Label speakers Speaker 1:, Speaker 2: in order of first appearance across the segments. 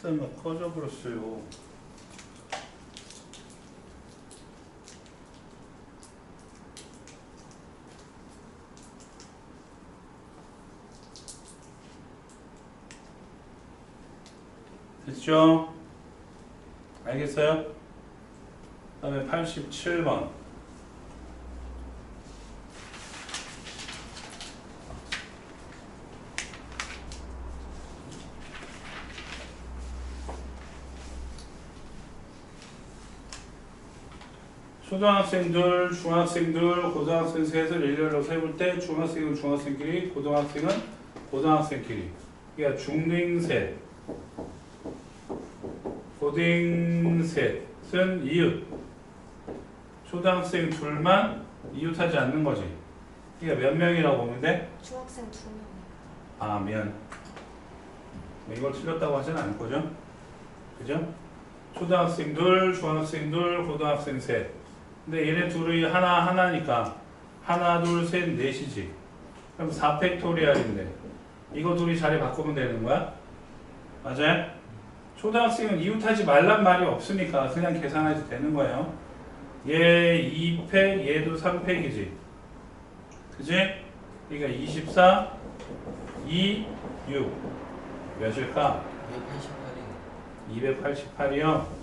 Speaker 1: 쌤은 꺼져 버렸어요. 됐죠? 알겠어요? 그 다음에 87번. 초등학생 둘, 중학생 둘, 고등학생 셋을 일렬로 세볼 때 중학생은 중학생끼리, 고등학생은 고등학생끼리. 그러니까 중딩 셋, 고딩 셋은 이웃. 초등학생 둘만 이웃하지 않는 거지. 그러니까 몇 명이라고 보면 돼?
Speaker 2: 중학생 2명.
Speaker 1: 아, 미안. 이걸 틀렸다고 하진 않을 거죠? 그죠? 초등학생 둘, 중학생 둘, 고등학생 셋. 근데 얘네 둘이 하나니까 하나, 둘, 셋, 넷이지. 그럼 4팩토리얼인데 이거 둘이 자리 바꾸면 되는 거야? 맞아요? 초등학생은 이웃하지 말란 말이 없으니까 그냥 계산해도 되는 거예요. 얘 2팩, 얘도 3팩이지. 그지? 그러니까 24, 2, 6 몇일까? 288이요.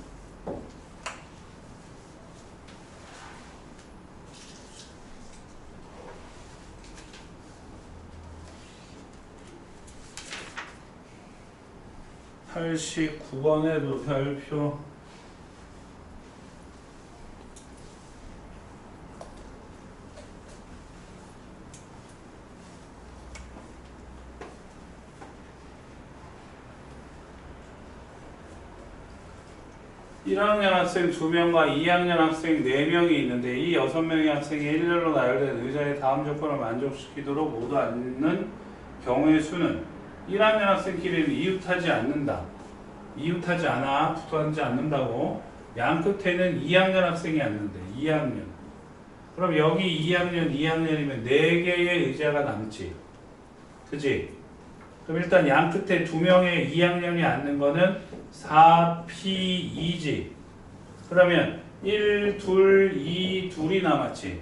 Speaker 1: (89번에도) 별표. (1학년) 학생 2명과 (2학년) 학생 4명이 있는데 이 6명의 학생이 일렬로 나열된 의자의 다음 조건을 만족시키도록 모두 앉는 경우의 수는 1학년 학생끼리는 이웃하지 않는다. 이웃하지 않아. 붙어앉지 않는다고. 양 끝에는 2학년 학생이 앉는데 2학년. 그럼 여기 2학년이면 4개의 의자가 남지. 그지? 그럼 일단 양 끝에 2명의 2학년이 앉는 거는 4P2지. 그러면 1, 2, 2, 둘이 남았지.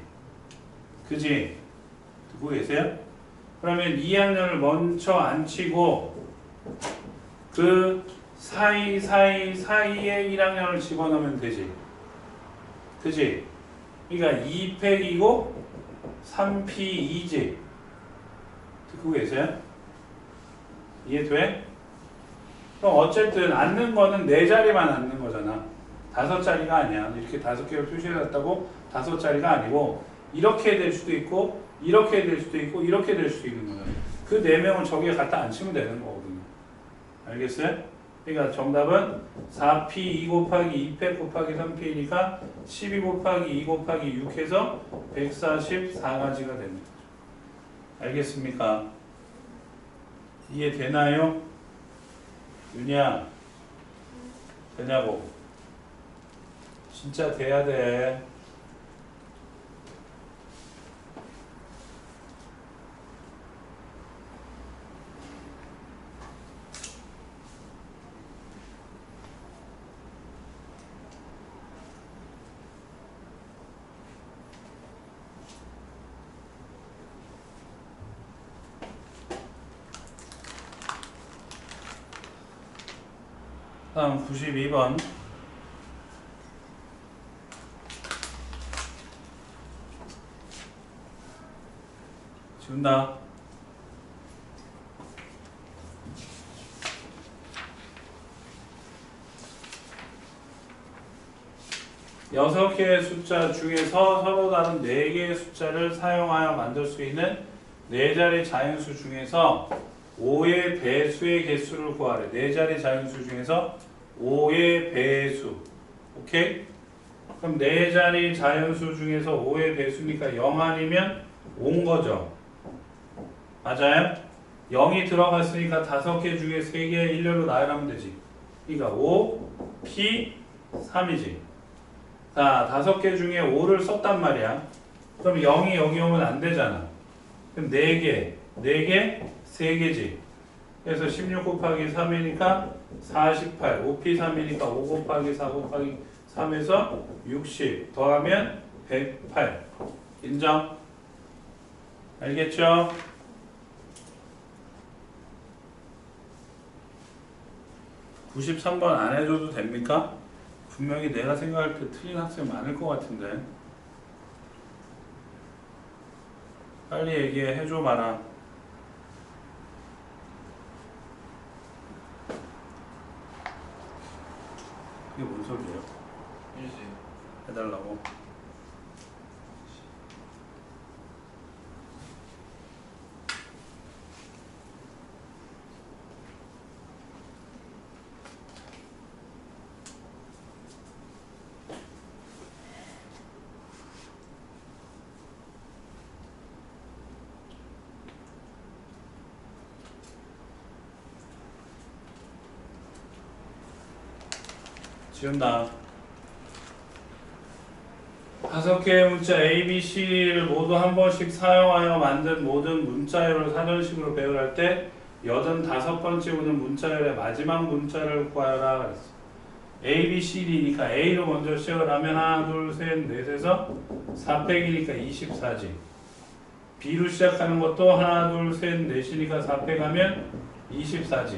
Speaker 1: 그지? 듣고 계세요? 그러면 2학년을 먼저 앉히고 그 사이에 1학년을 집어넣으면 되지. 그지? 그러니까 2팩이고 3P2지. 듣고 계세요? 이해돼? 그럼 어쨌든 앉는 거는 4자리만 앉는 거잖아. 5자리가 아니야. 이렇게 5개를 표시해놨다고 5자리가 아니고 이렇게 될 수도 있고 이렇게 될 수도 있고 이렇게 될 수도 있는 거야. 그 4명을 저기에 갖다 앉히면 되는 거거든요. 알겠어요? 그러니까 정답은 4P 2 곱하기 2팩 곱하기 3P니까 12 곱하기 2 곱하기 6 해서 144가지가 됩니다. 알겠습니까? 이해되나요? 윤희야, 되냐고? 진짜 돼야 돼. 다음 92번. 지운다. 여섯 개의 숫자 중에서 서로 다른 4개의 숫자를 사용하여 만들 수 있는 4자리 자연수 중에서 5의 배수의 개수를 구하래. 4자리 자연수 중에서 5의 배수. 오케이? 그럼 4자리 자연수 중에서 5의 배수니까 0 아니면 5인 거죠. 맞아요? 0이 들어갔으니까 5개 중에 3개 일렬로 나열하면 되지. 그러니까 5, P, 3이지. 자, 5개 중에 5를 썼단 말이야. 그럼 0이 여기 오면 안 되잖아. 그럼 4개, 4개, 3개지. 그래서 16 곱하기 3이니까 48. 5p 3이니까 5 곱하기 4 곱하기 3에서 60. 더하면 108. 인정? 알겠죠? (93번) 안 해줘도 됩니까? 분명히 내가 생각할 때 틀린 학생 많을 것 같은데. 빨리 얘기해. 해줘 마라. 이게 뭔 소리예요? 해달라고. 지운다. 5개의 문자 A, B, C를 모두 한 번씩 사용하여 만든 모든 문자열을 사전식으로 배열할 때 85번째 오는 문자열의 마지막 문자를 구하여라 그랬어. A, B, C, D니까 A로 먼저 시작을 하면 하나, 둘, 셋, 넷에서 4팩이니까 24지. B로 시작하는 것도 하나, 둘, 셋, 넷이니까 4팩 하면 24지.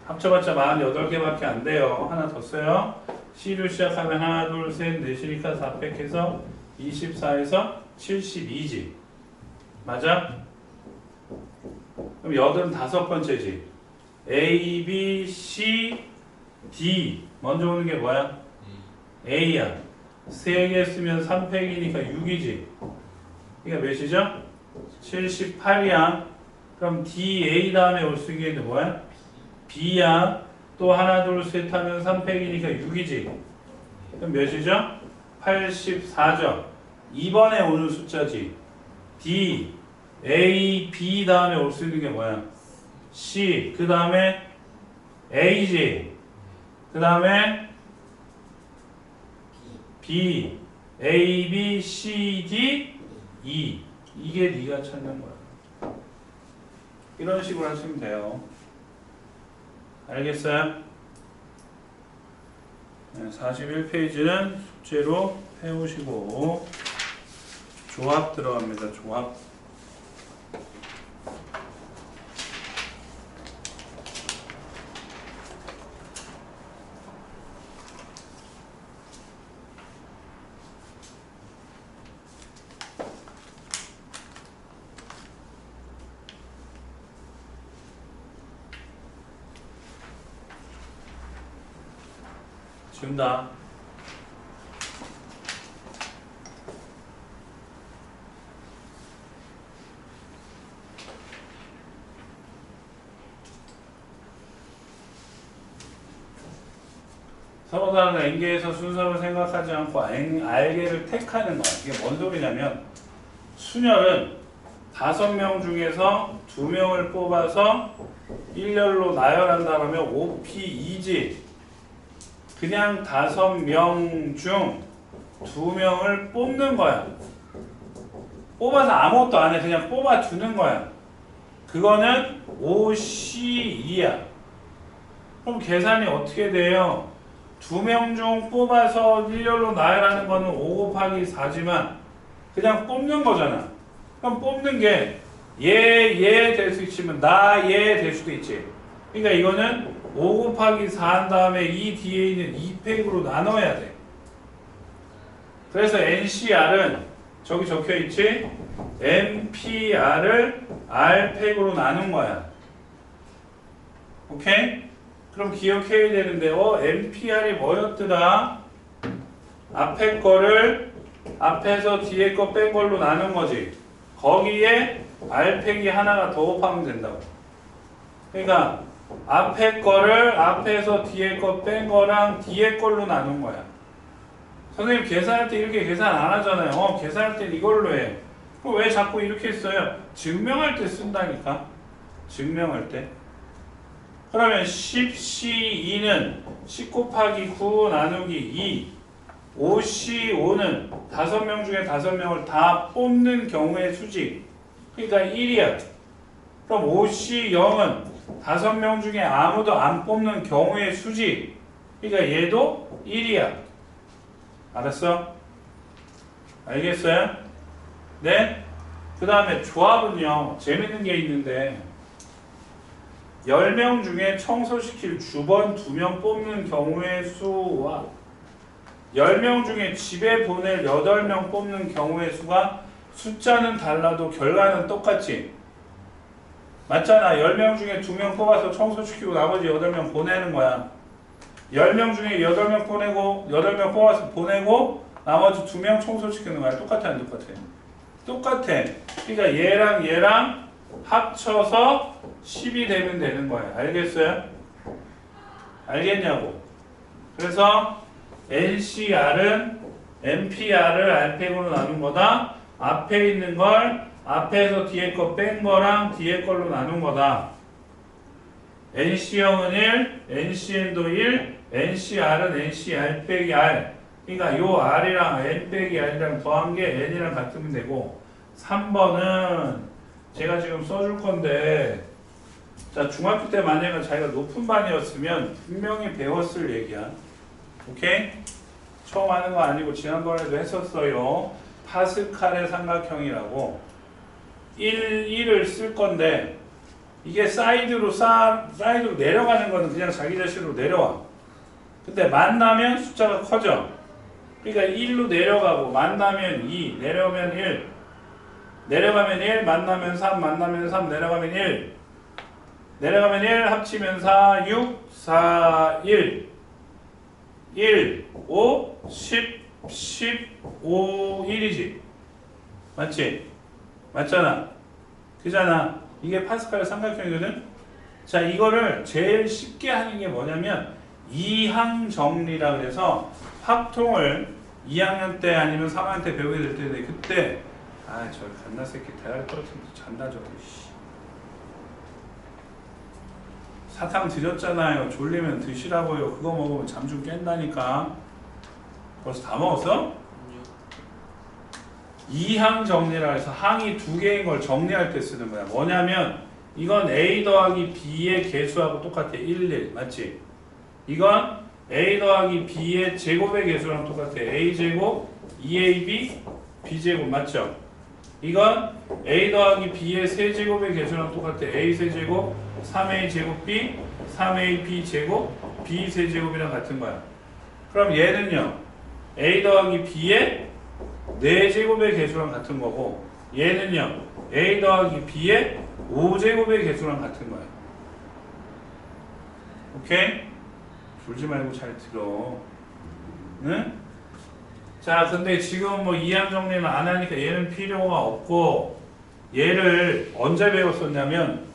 Speaker 1: 합쳐봤자 48개밖에 안 돼요. 하나 더 써요. C로 시작하면 하나, 둘, 셋, 넷이니까 4팩해서 24에서 72지. 맞아? 그럼 85번째지. A, B, C, D. 먼저 오는 게 뭐야? A야. 3개 쓰면 3팩이니까 6이지. 그러니까 몇이죠? 78이야. 그럼 D, A 다음에 올 수 있는 게 뭐야? B야. 또 하나, 둘, 셋 하면 3팩이니까 6이지. 그럼 몇이죠? 84죠. 2번에 오는 숫자지. D, A, B 다음에 올 수 있는 게 뭐야? C. 그 다음에 A지. 그 다음에 B, A, B, C, D, E. 이게 네가 찾는 거야. 이런 식으로 하시면 돼요. 알겠어요? 네, 41페이지는 숙제로 해오시고 조합 들어갑니다. 조합. 지운다. 서로 다른 N개에서 순서를 생각하지 않고 R개를 택하는 거야. 이게 뭔 소리냐면 순열은 5명 중에서 2명을 뽑아서 일렬로 나열한다 그러면 5P2지. 그냥 5명 중 2명을 뽑는 거야. 뽑아서 아무것도 안 해. 그냥 뽑아주는 거야. 그거는 5C2야. 그럼 계산이 어떻게 돼요? 2명 중 뽑아서 일렬로 나열하는 거는 5 곱하기 4지만 그냥 뽑는 거잖아. 그럼 뽑는 게 얘 될 수 있지만 나 얘 될 수도 있지. 그러니까 이거는 5 곱하기 4 한 다음에 이 뒤에 있는 2팩으로 나눠야 돼. 그래서 NCR은 저기 적혀 있지? NPR을 R팩으로 나눈 거야. 오케이? 그럼 기억해야 되는데 NPR이 뭐였더라? 앞에 거를 앞에서 뒤에 거 뺀 걸로 나눈 거지. 거기에 R팩이 하나가 더 곱하면 된다고. 그러니까 앞에 거를 앞에서 뒤에 거 뺀 거랑 뒤에 걸로 나눈 거야. 선생님 계산할 때 이렇게 계산 안 하잖아요. 계산할 때 이걸로 해. 그럼 왜 자꾸 이렇게 써요? 증명할 때 쓴다니까. 증명할 때. 그러면 10C2는 10 곱하기 9 나누기 2. 5C5는 5명 중에 5명을 다 뽑는 경우의 수지. 그러니까 1이야. 그럼 5C0은 5명 중에 아무도 안 뽑는 경우의 수지. 그러니까 얘도 1이야. 알았어? 알겠어요? 네? 그 다음에 조합은요. 재밌는 게 있는데 10명 중에 청소시킬 주번 2명 뽑는 경우의 수와 10명 중에 집에 보낼 8명 뽑는 경우의 수가 숫자는 달라도 결과는 똑같지. 맞잖아. 10명 중에 2명 뽑아서 청소시키고 나머지 8명 보내는 거야. 10명 중에 8명 보내고 8명 뽑아서 보내고 나머지 2명 청소시키는 거야. 똑같아 안 똑같아? 똑같아. 그러니까 얘랑 얘랑 합쳐서 10이 되면 되는 거야. 알겠어요? 알겠냐고. 그래서 NCR은 NPR을 R팩으로 나눈 거다. 앞에 있는 걸 앞에서 뒤에 거 뺀 거랑 뒤에 걸로 나눈 거다. NC형은 1, NCN도 1, NCR은 NCR 빼기 R. 그러니까 요 R이랑 N 빼기 R이랑 더한 게 N이랑 같으면 되고 3번은 제가 지금 써줄 건데 자 중학교 때 만약에 자기가 높은 반이었으면 분명히 배웠을 얘기야. 오케이? 처음 하는 거 아니고 지난번에도 했었어요. 파스칼의 삼각형이라고 1을 쓸 건데 이게 사이드로 내려가는 거는 그냥 자기 자신으로 내려와. 근데 만나면 숫자가 커져. 그러니까 1로 내려가고 만나면 2, 내려오면 1, 내려가면 1, 만나면 3, 만나면 3, 내려가면 1, 내려가면 1, 합치면 4, 6, 4, 1, 1, 5, 10, 15, 1이지. 맞지? 맞잖아. 그잖아. 이게 파스칼 삼각형이거든. 자, 이거를 제일 쉽게 하는 게 뭐냐면 이항정리라 그래서 확통을 2학년 때 아니면 3학년 때 배우게 될 텐데 그때 저 갓나 새끼 대가리 떨어뜨리면서 잔다 저거. 사탕 드렸잖아요. 졸리면 드시라고요. 그거 먹으면 잠 좀 깬다니까. 벌써 다 먹었어? 이항 정리라 해서 항이 2개인 걸 정리할 때 쓰는 거야. 뭐냐면 이건 A 더하기 B의 개수하고 똑같아. 1, 1. 맞지? 이건 A 더하기 B의 제곱의 개수랑 똑같아. A제곱, 2AB, B제곱. 맞죠? 이건 A 더하기 B의 세제곱의 개수랑 똑같아. A 세제곱, 3A 제곱 B, 3A B 제곱, B 세제곱이랑 같은 거야. 그럼 얘는요. A 더하기 B의 4제곱의 개수랑 같은 거고 얘는요. A 더하기 B의 5제곱의 개수랑 같은 거야. 오케이? 졸지 말고 잘 들어. 응? 자, 근데 지금 뭐 이항 정리는 안 하니까 얘는 필요가 없고 얘를 언제 배웠었냐면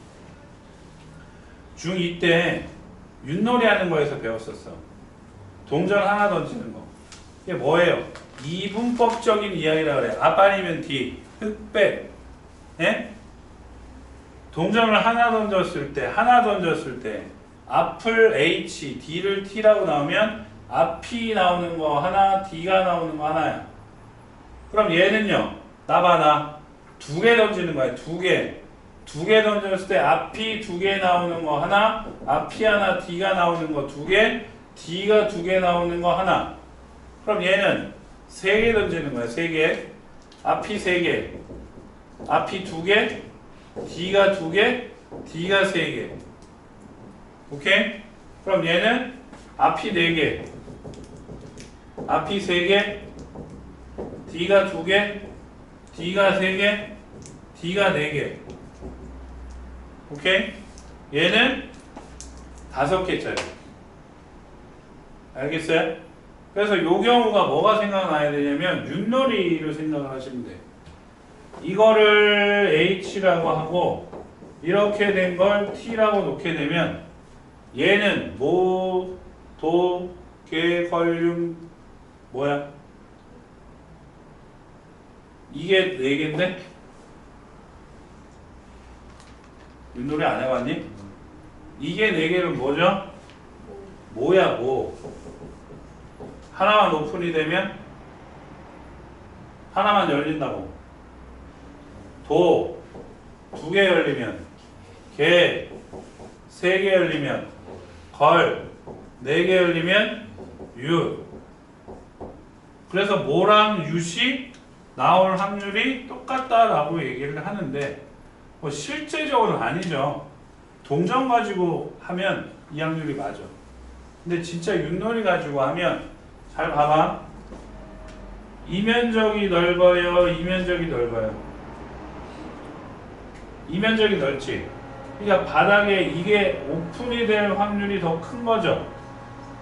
Speaker 1: 중2 때 윷놀이 하는 거에서 배웠었어. 동전 하나 던지는 거. 이게 뭐예요? 이분법적인 이야기라 그래. 앞 아니면 뒤, 흑백. 예? 동전을 하나 던졌을 때 앞을 H, D를 T라고 나오면 앞이 나오는 거 하나, D가 나오는 거 하나야. 그럼 얘는요. 나 봐, 나. 2개 던지는 거야. 2개. 2개 던졌을 때 앞이 2개 나오는 거 하나, 앞이 하나, D가 나오는 거 2개, D가 2개 나오는 거 하나. 그럼 얘는 3개 던지는 거야. 3개. 앞이 3개. 앞이 2개, D가 2개, D가 3개. 오케이? 그럼 얘는 앞이 4개. 앞이 3개, D가 2개, D가 3개, D가 4개. 오케이? 얘는 5개짜리. 알겠어요? 그래서 요 경우가 뭐가 생각나야 되냐면 윷놀이를 생각을 하시면 돼. 이거를 H라고 하고 이렇게 된 걸 T라고 놓게 되면 얘는 모, 도, 개, 걸, 융 뭐야? 이게 4개인데? 윷놀이 안 해봤니? 이게 4개는 뭐죠? 뭐야 뭐? 하나만 오픈이 되면 하나만 열린다고. 도 2개 열리면 개 3개 열리면 걸, 4개 열리면 윷. 그래서 모랑 윷이 나올 확률이 똑같다라고 얘기를 하는데 뭐 실제적으로는 아니죠. 동전 가지고 하면 이 확률이 맞아. 근데 진짜 윷놀이 가지고 하면 잘 봐봐. 이면적이 넓어요, 이면적이 넓어요. 이면적이 넓지. 그러니까 바닥에 이게 오픈이 될 확률이 더 큰 거죠.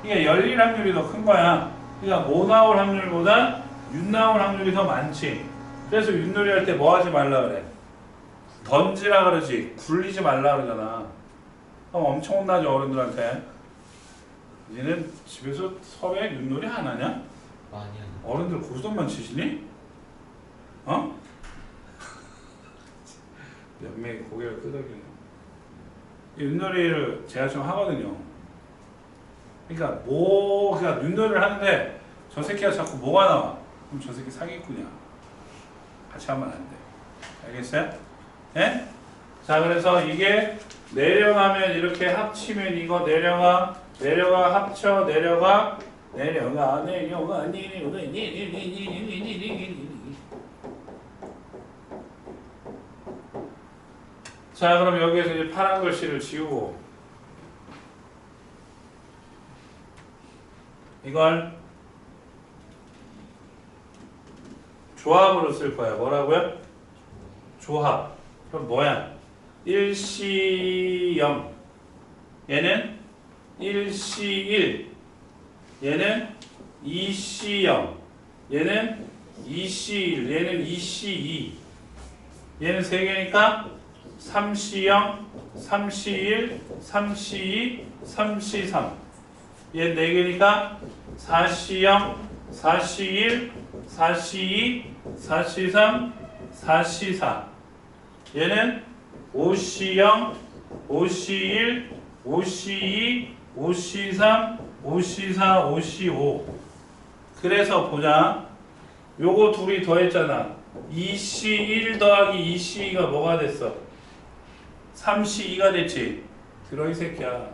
Speaker 1: 그러니까 열릴 확률이 더 큰 거야. 그러니까 뭐 나올 확률보다 윷 나올 확률이 더 많지. 그래서 윷놀이 할 때 뭐 하지 말라 그래? 던지라 그러지. 굴리지 말라 그러잖아. 그럼 엄청 혼나죠, 어른들한테. 니는 집에서 서에 윷놀이 안 하냐?
Speaker 2: 많이 하는.
Speaker 1: 어른들 고스톱만 치시니? 어? 몇 명이 고개를 끄덕이네. 윷놀이를 제가 좀 하거든요. 그러니까 그러니까 윷놀이를 하는데 저 새끼가 자꾸 뭐가 나와? 그럼 저 새끼 사기꾼이야. 같이 하면 안 돼. 알겠어요? 예? 자, 그래서 이게 내려가면 이렇게 합치면 이거 내려가 합쳐 내려가 자, 그럼 여기에서 이제 파란 글씨를 지우고 이걸 조합으로 쓸 거야. 뭐라고요? 조합. 그럼 뭐야? 1C0 얘는 1C1 얘는 2C0 얘는 2C1 얘는 2C2 얘는 3개니까 3C0 3C1 3C2 3C3 얘는 4개니까 4C0 4C1 4C2 4C3 4C4 얘는 5C0 5C1 5C2 5C3 5C4 5C5 그래서 보자. 요거 둘이 더했잖아. 2C1 더하기 2C2가 뭐가 됐어? 3C2가 됐지. 들어 이 새끼야.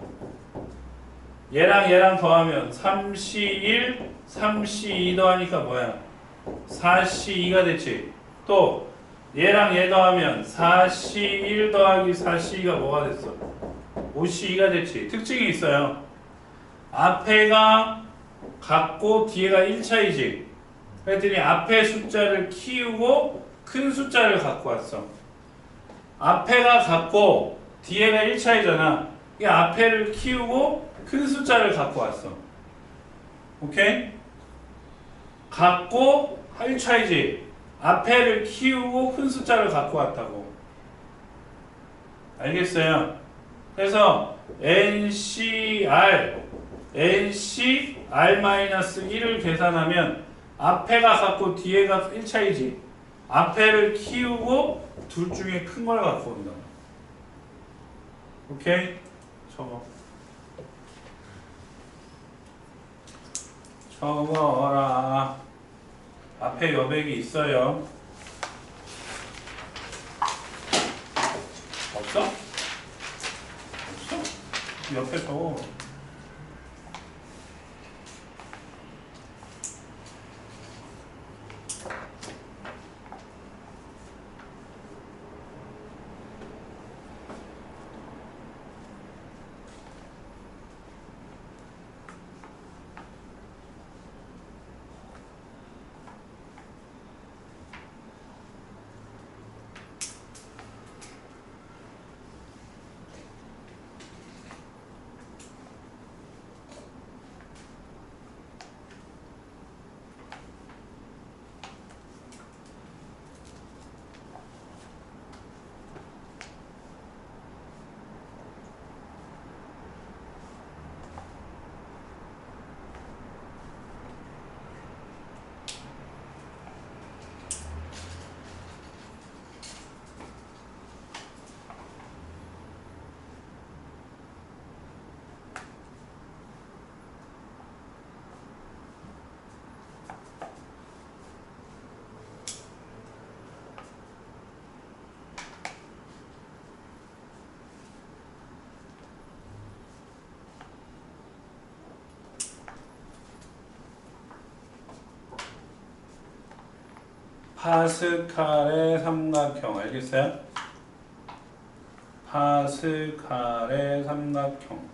Speaker 1: 얘랑 더하면 3C1 3C2 더하니까 뭐야? 4C2가 됐지. 또 얘랑 얘 더하면 4C1 더하기 4C2가 뭐가 됐어? 5C2가 됐지. 특징이 있어요. 앞에가 같고 뒤에가 1차이지. 그랬더니 앞에 숫자를 키우고 큰 숫자를 갖고 왔어. 앞에가 같고 뒤에가 1차이잖아. 이 앞에를 키우고 큰 숫자를 갖고 왔어. 오케이? 같고 1차이지. 앞에를 키우고 큰 숫자를 갖고 왔다고. 알겠어요? 그래서 NCR-1을 계산하면 앞에가 같고 뒤에가 1차이지. 앞에를 키우고 둘 중에 큰 걸 갖고 온다. 오케이? 적어라. 앞에 여백이 있어요. 없어? 없어? 옆에 적어. 파스칼의 삼각형 알겠어요? 파스칼의 삼각형.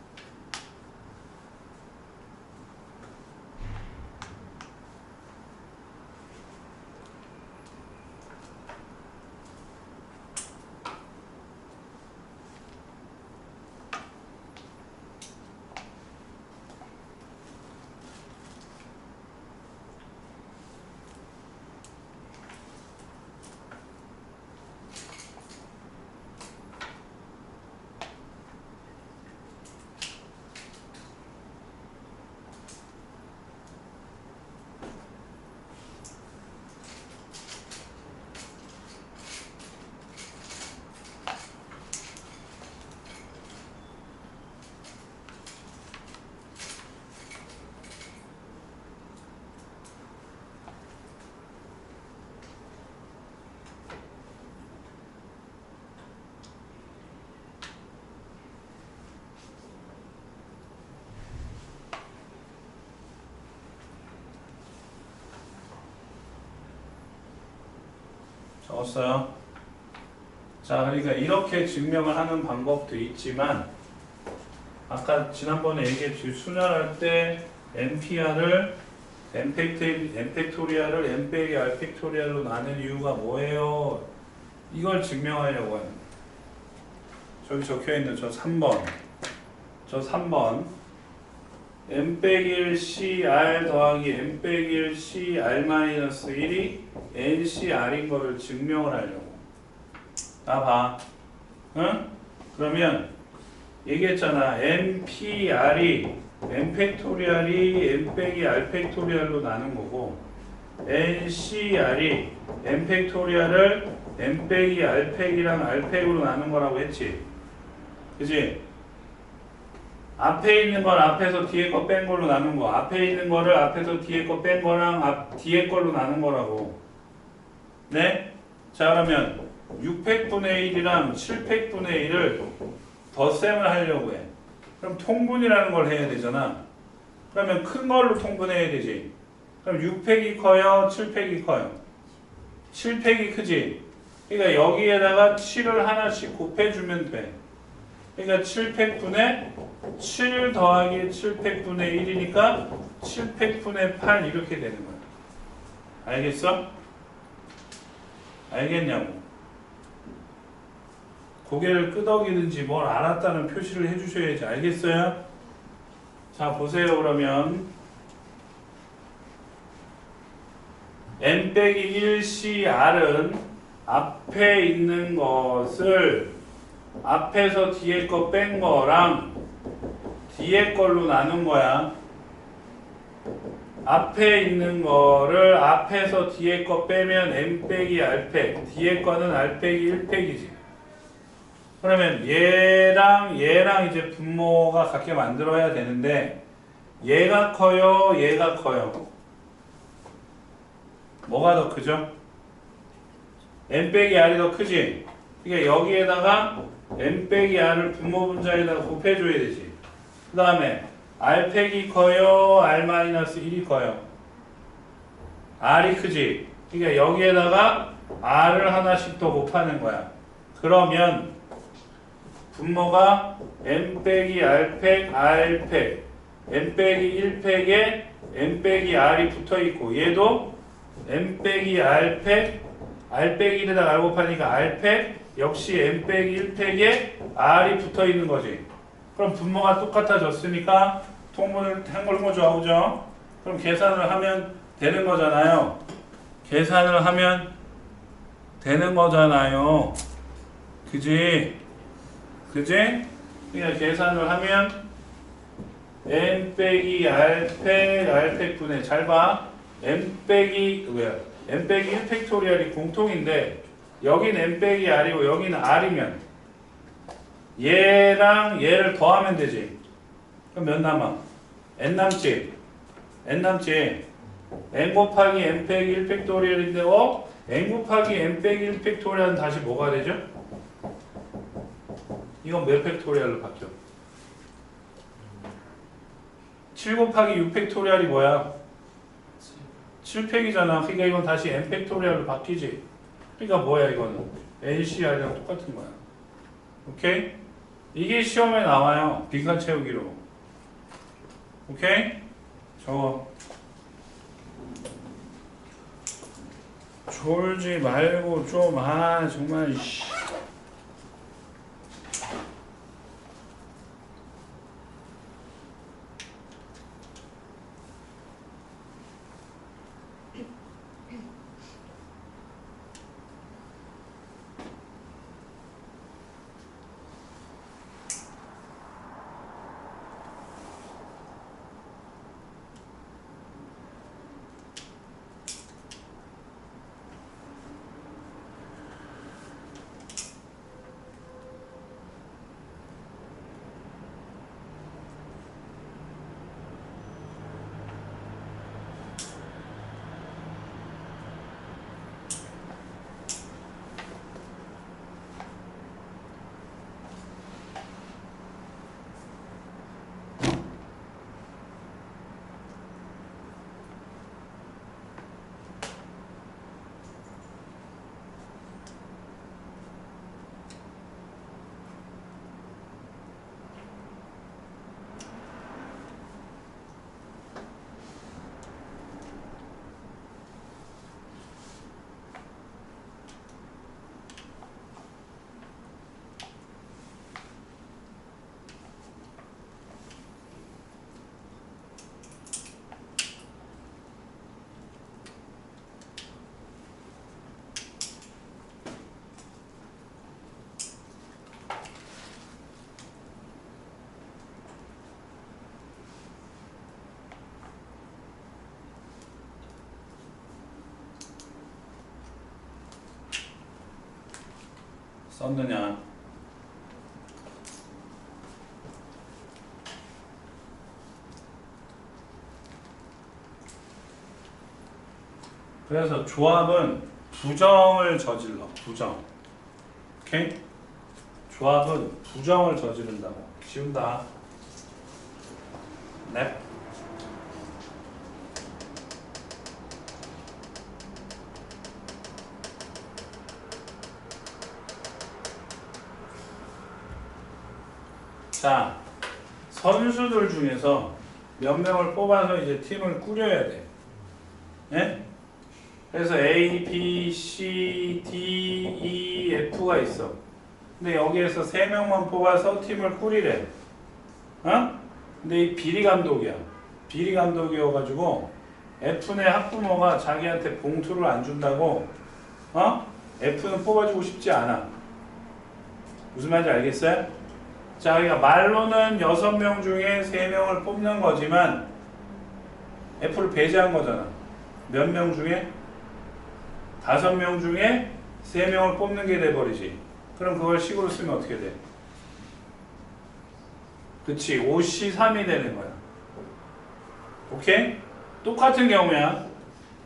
Speaker 1: 적었어요? 자, 그러니까 이렇게 증명을 하는 방법도 있지만 아까 지난번에 얘기했지 순열할 때 nPr을 n팩토리얼을 n 빼기 r 팩토리얼로 나눈 이유가 뭐예요? 이걸 증명하려고 하는 저기 적혀있는 저 3번 n 빼기 1 cr 더하기 n 빼기 1 cr-1이 ncr인 거를 증명을 하려고. 나 봐. 응? 그러면 얘기했잖아. npr이 n 팩토리얼이 n 빼기 r 팩토리얼로 나눈 거고 ncr이 n 팩토리얼을 n 빼기 r 팩이랑 r 팩으로 나눈 거라고 했지. 그치? 앞에 있는 걸 앞에서 뒤에 거 뺀 걸로 나눈 거. 앞에 있는 거를 앞에서 뒤에 거 뺀 거랑 뒤에 걸로 나눈 거라고. 네? 자, 그러면 6팩분의 1이랑 7팩분의 1을 덧셈을 하려고 해. 그럼 통분이라는 걸 해야 되잖아. 그러면 큰 걸로 통분해야 되지. 그럼 6팩이 커요? 7팩이 커요? 7팩이 크지? 그러니까 여기에다가 7을 하나씩 곱해주면 돼. 그러니까 7팩분의 7 더하기 7팩분의 1이니까 7팩분의 8 이렇게 되는 거야. 알겠어? 알겠냐고. 고개를 끄덕이든지 뭘 알았다는 표시를 해주셔야지. 알겠어요? 자, 보세요. 그러면 n-1cr은 앞에 있는 것을 앞에서 뒤에 거 뺀 거랑 뒤에 걸로 나눈 거야. 앞에 있는 거를 앞에서 뒤에 거 빼면 n 빼기 r팩, 뒤에 거는 r 빼기 1팩이지. 그러면 얘랑 이제 분모가 같게 만들어야 되는데 얘가 커요, 얘가 커요. 뭐가 더 크죠? n 빼기 r이 더 크지? 그러니까 여기에다가 n 빼기 r을 분모 분자에다가 곱해줘야 되지. 그 다음에 r 팩이 커요, r-1이 커요. r이 크지? 그러니까 여기에다가 r을 하나씩 더 곱하는 거야. 그러면 분모가 n 빼기 r 팩, r 팩, n 빼기 1팩에 n 빼기 r이 붙어있고 얘도 n 빼기 r 팩, r 빼기 1에다가 r 곱하니까 r 팩 역시 n 빼기 1팩에 r이 붙어있는 거지. 그럼 분모가 똑같아졌으니까 통분을 한 걸 거죠, 그죠? 그럼 계산을 하면 되는 거잖아요. 계산을 하면 되는 거잖아요. 그지? 그지? 그냥 계산을 하면 n 빼기 r팩, r팩분의 잘 봐. n 빼기 n 빼기 1 팩토리얼이 공통인데 여긴 n 빼기 r이고 여기는 r이면 얘랑 얘를 더하면 되지. 그럼 몇 남아? n 남지? n 남지? n 곱하기 n 빼기 1 팩토리얼인데 n 곱하기 n 빼기 1 팩토리얼은 다시 뭐가 되죠? 이건 몇 팩토리얼로 바뀌어? 7 곱하기 6 팩토리얼이 뭐야? 7팩이잖아. 그러니까 이건 다시 n 팩토리얼로 바뀌지. 그러니까 뭐야 이거는 NCR이랑 똑같은 거야. 오케이? 이게 시험에 나와요. 빈칸 채우기로. 오케이? 적어. 졸지 말고 좀 정말 씨. 썼느냐? 그래서 조합은 부정을 저질러. 부정. 오케이? 조합은 부정을 저지른다고. 지운다. 넵. 자, 선수들 중에서 몇 명을 뽑아서 이제 팀을 꾸려야 돼. 예? 그래서 A, B, C, D, E, F가 있어. 근데 여기에서 3명만 뽑아서 팀을 꾸리래. 어? 근데 이 비리 감독이야. 비리 감독이어가지고 F네 학부모가 자기한테 봉투를 안 준다고 F는 뽑아주고 싶지 않아. 무슨 말인지 알겠어요? 자, 그러니까 말로는 6명 중에 3명을 뽑는 거지만 F를 배제한 거잖아. 몇 명 중에? 5명 중에 3명을 뽑는 게 돼버리지. 그럼 그걸 식으로 쓰면 어떻게 돼? 그치, 5C3이 되는 거야. 오케이? 똑같은 경우야.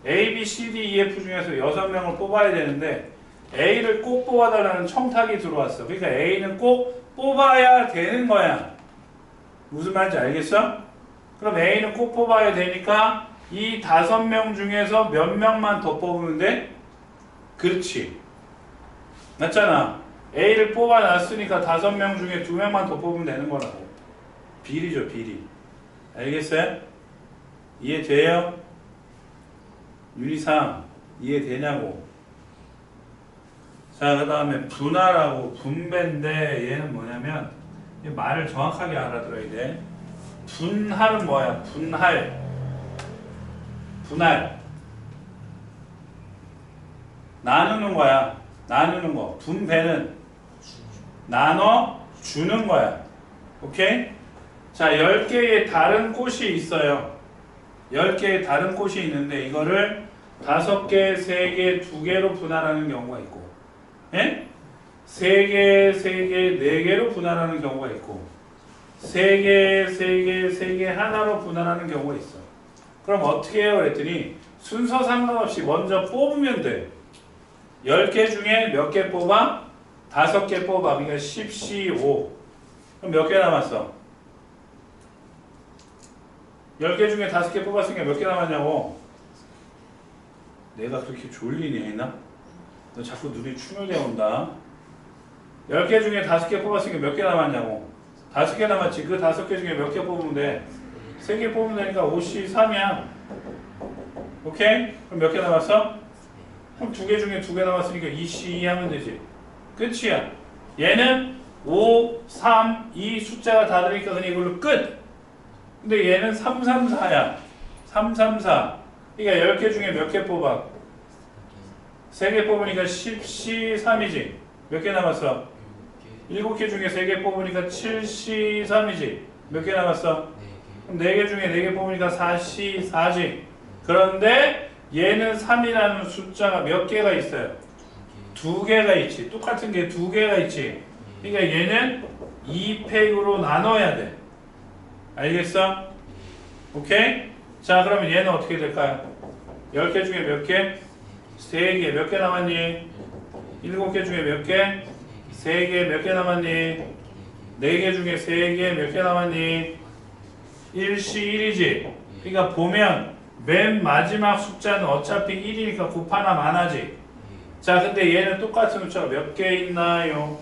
Speaker 1: A, B, C, D, E, F 중에서 6명을 뽑아야 되는데 A를 꼭 뽑아달라는 청탁이 들어왔어. 그러니까 A는 꼭 뽑아야 되는 거야. 무슨 말인지 알겠어? 그럼 A는 꼭 뽑아야 되니까 이 5명 중에서 몇 명만 더 뽑으면 돼? 그렇지. 맞잖아. A를 뽑아놨으니까 5명 중에 2명만 더 뽑으면 되는 거라고. 비리죠, 비리. 알겠어요? 이해돼요? 유리상 이해되냐고. 자, 그 다음에 분할하고 분배인데 얘는 뭐냐면 말을 정확하게 알아들어야 돼. 분할은 뭐야? 분할. 나누는 거야. 나누는 거. 분배는 나눠 주는 거야. 오케이? 자, 10개의 다른 꽃이 있어요. 10개의 다른 꽃이 있는데 이거를 5개, 3개, 2개로 분할하는 경우가 있고, 예? 3개, 3개, 4개로 분할하는 경우가 있고, 3개, 3개, 3개 하나로 분할하는 경우가 있어. 그럼 어떻게 해요? 그랬더니 순서 상관없이 먼저 뽑으면 돼. 10개 중에 몇 개 뽑아? 5개 뽑아. 그러니까 10, 15. 그럼 몇 개 남았어? 10개 중에 5개 뽑았으니까 몇 개 남았냐고? 내가 그렇게 졸리니 했나? 너 자꾸 눈이 충혈되어 온다. 10개 중에 5개 뽑았으니까 몇 개 남았냐고. 5개 남았지. 그 5개 중에 몇 개 뽑으면 돼? 3개 뽑으면 되니까 5C3이야. 오케이? 그럼 몇 개 남았어? 그럼 2개 중에 2개 남았으니까 2C2 하면 되지. 끝이야. 얘는 5, 3, 2 숫자가 다 되니까 그냥 이걸로 끝! 근데 얘는 3, 3, 4야. 3, 3, 4. 그러니까 10개 중에 몇 개 뽑아? 3개 뽑으니까 10C3이지. 몇 개 남았어? 7개 중에 3개 뽑으니까 7C3이지. 몇 개 남았어? 그럼 4개 중에 4개 뽑으니까 4C4지. 그런데 얘는 3이라는 숫자가 몇 개가 있어요? 2개가 있지. 똑같은 게 2개가 있지. 그러니까 얘는 2팩으로 나눠야 돼. 알겠어? 오케이? 자, 그러면 얘는 어떻게 될까요? 10개 중에 몇 개? 3개. 몇 개 남았니? 7개 중에 몇 개? 3개. 몇 개 남았니? 4개 중에 3개. 몇 개 남았니? 1C1이지. 그러니까 보면 맨 마지막 숫자는 어차피 1이니까 곱하나 마나지. 자, 근데 얘는 똑같은 숫자가 몇 개 있나요?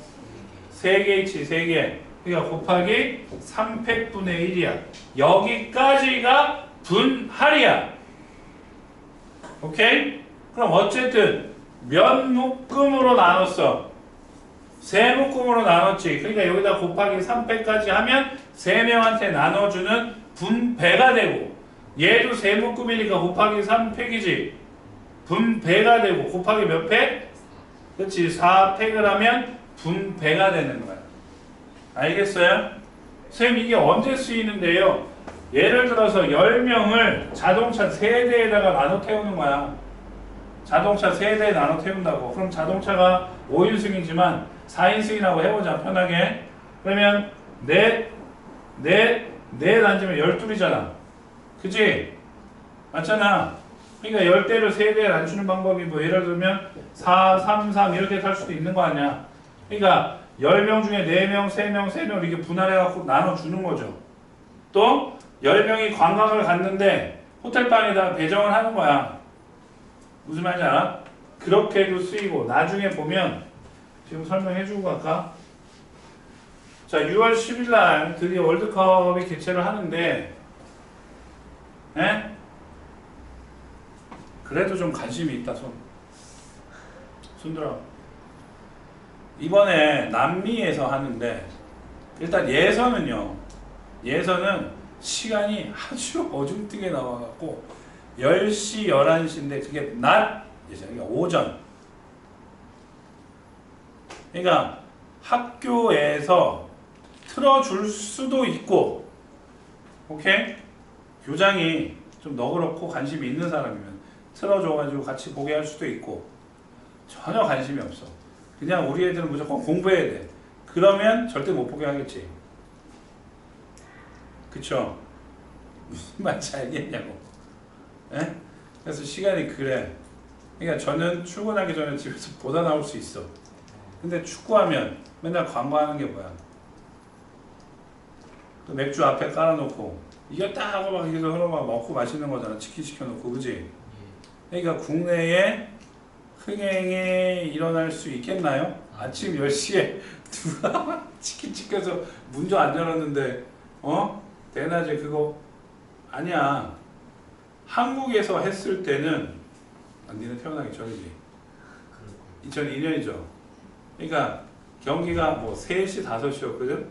Speaker 1: 3개 있지, 3개. 그러니까 곱하기 3팩분의 1이야. 여기까지가 분할이야. 오케이? 그럼 어쨌든 몇 묶음으로 나눴어? 세 묶음으로 나눴지. 그러니까 여기다 곱하기 3팩까지 하면 3명한테 나눠주는 분배가 되고, 얘도 세 묶음이니까 곱하기 3팩이지. 분배가 되고 곱하기 몇 팩? 그렇지. 4팩을 하면 분배가 되는 거야. 알겠어요? 선생님 이게 언제 쓰이는데요? 예를 들어서 10명을 자동차 세대에다가 나눠 태우는 거야. 자동차 세대에 나눠 태운다고. 그럼 자동차가 5인승이지만 4인승이라고 해보자. 편하게. 그러면 넷 앉으면 12이잖아. 그치? 맞잖아. 그러니까 10대를 세대에 낮추는 방법이 뭐 예를 들면 4, 3, 3 이렇게 탈 수도 있는 거 아니야. 그러니까 10명 중에 4명, 3명, 3명 이렇게 분할해갖고 나눠주는 거죠. 또 10명이 관광을 갔는데 호텔방에다 배정을 하는 거야. 무슨 말인지 알아? 그렇게도 쓰이고 나중에 보면 지금 설명해주고 갈까? 자, 6월 10일 날 드디어 월드컵이 개최를 하는데 에? 그래도 좀 관심이 있다. 손 들어. 이번에 남미에서 하는데 일단 예선은요. 예선은 시간이 아주 어중뜨게 나와갖고 10시, 11시인데 그게 낮 예선, 그러니까 오전. 그러니까 학교에서 틀어줄 수도 있고, 오케이? 교장이 좀 너그럽고 관심이 있는 사람이면 틀어줘가지고 같이 보게 할 수도 있고, 전혀 관심이 없어. 그냥 우리 애들은 무조건 공부해야 돼. 그러면 절대 못 보게 하겠지. 그쵸? 무슨 말인지 알겠냐고. 에? 그래서 시간이 그래. 그러니까 저는 출근하기 전에 집에서 보다 나올 수 있어. 근데 축구하면 맨날 광고하는 게 뭐야? 또 맥주 앞에 깔아놓고 이겼다 하고 막 계속 서로 막 먹고 마시는 거잖아. 치킨 시켜놓고, 그지? 그러니까 국내에 흥행이 일어날 수 있겠나요? 아침 10시에 누가 치킨 시켜서 문도 안 열었는데 대낮에 그거 아니야. 한국에서 했을 때는 니네 태어나기 전이지. 2002년이죠. 그러니까 경기가 뭐 3시, 5시였거든?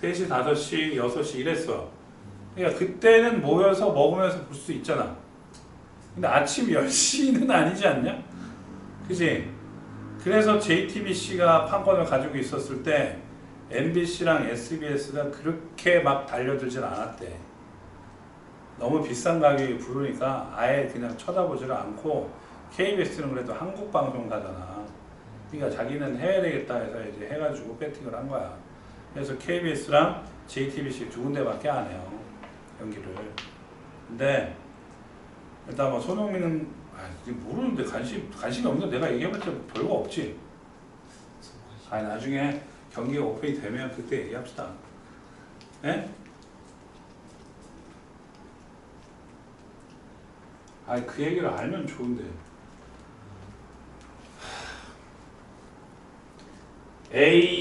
Speaker 1: 3시, 5시, 6시 이랬어. 그러니까 그때는 모여서 먹으면서 볼 수 있잖아. 근데 아침 10시는 아니지 않냐? 그지? 그래서 JTBC가 판권을 가지고 있었을 때 MBC랑 SBS가 그렇게 막 달려들진 않았대. 너무 비싼 가격에 부르니까 아예 그냥 쳐다보지를 않고, KBS는 그래도 한국 방송사잖아. 그러니까 자기는 해야 되겠다 해서 이제 해가지고 배팅을 한 거야. 그래서 KBS랑 JTBC 두 군데밖에 안 해요, 경기를. 근데 일단 뭐 손흥민은 모르는데 관심이 없는데 내가 얘기해봤자 별거 없지. 아니 나중에 경기가 오픈이 되면 그때 얘기합시다. 예? 아니 그 얘기를 알면 좋은데. A